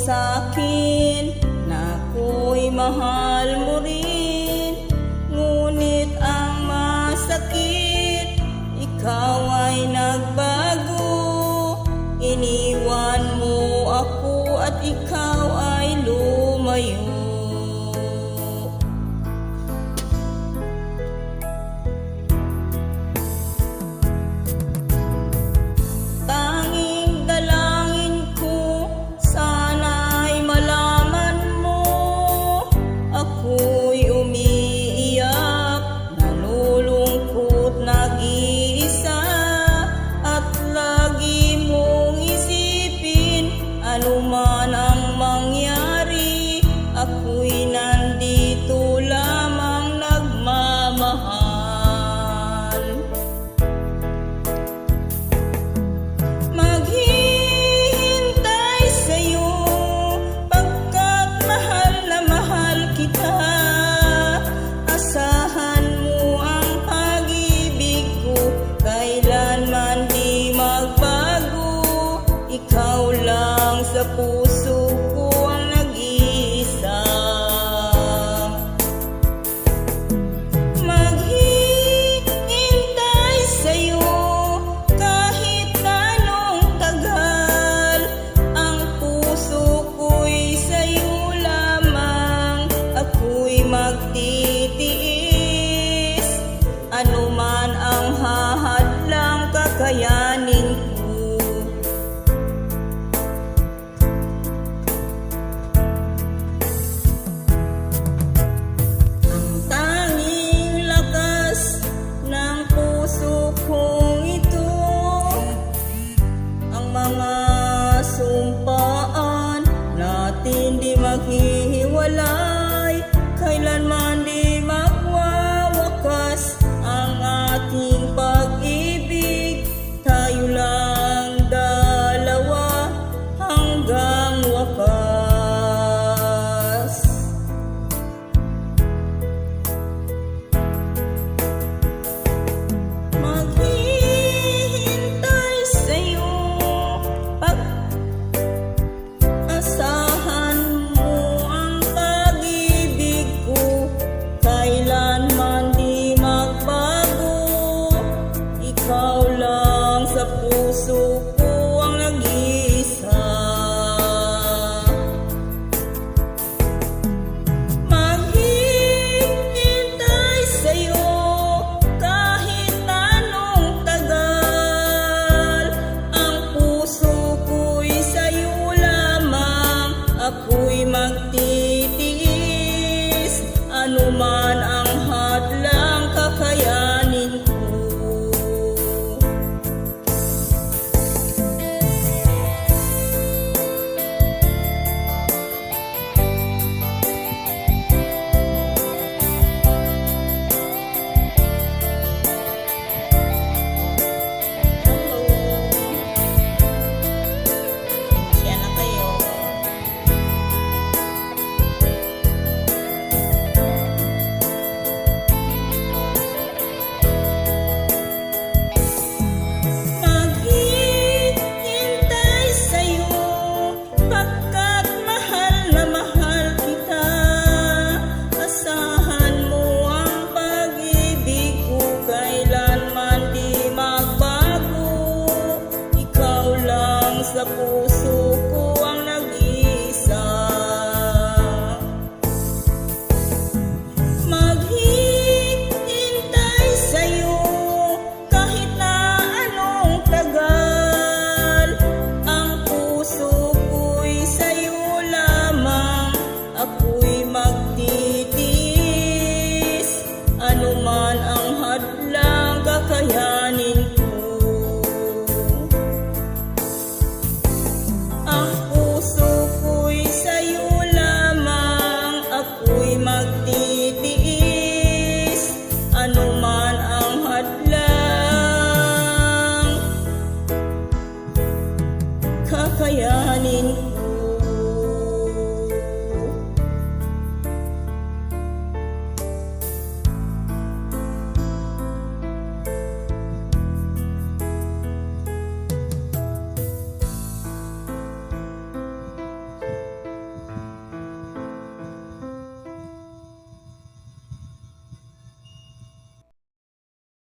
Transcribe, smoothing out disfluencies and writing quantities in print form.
sa'kin na ako'y mahal mo rin. Ngunit ang masakit, ikaw ay nagbago. Iniwan mo ako at ikaw ay lumayo. Ano man ang mangyari, ako'y nandito lamang nagmamahal. Maghihintay sa'yo pagkat mahal na mahal kita. Asahan mo ang pag-ibig ko, kailanman di magbago. Ikaw lang sa puso ko ang nag-iisa. Maghihintay sa'yo kahit na anong tagal. Ang puso ko'y sa'yo lamang, ako'y magtitiis. Ano man ang hahadlang, kakayanin ko. Sumpaan natin di maghihiwalay, kailanman di magwawakas ang ating pag-ibig. Tayo lang dalawa hanggang wakas. Maghihintay sa'yo, asahan mo ang pag-ibig ko, kailanman di magbago. Ikaw lang sa puso ko ang nag-iisa. Maghihintay sa'yo kahit na anong tagal. Ang puso ko'y sa'yo lamang, ako'y magtitiis. Ano man ang hadlang, kakayanin ko. Sa puso ko ang nag-iisa. Maghihintay sa'yo kahit na anong tagal. Ang puso ko'y sa'yo lamang, ako'y magtitiis. Ano man ang hadlang, kakayanin ko. Ang puso ko'y sa'yo lamang, ako'y magtitiis. Ano man ang hadlang, kakayanin ko.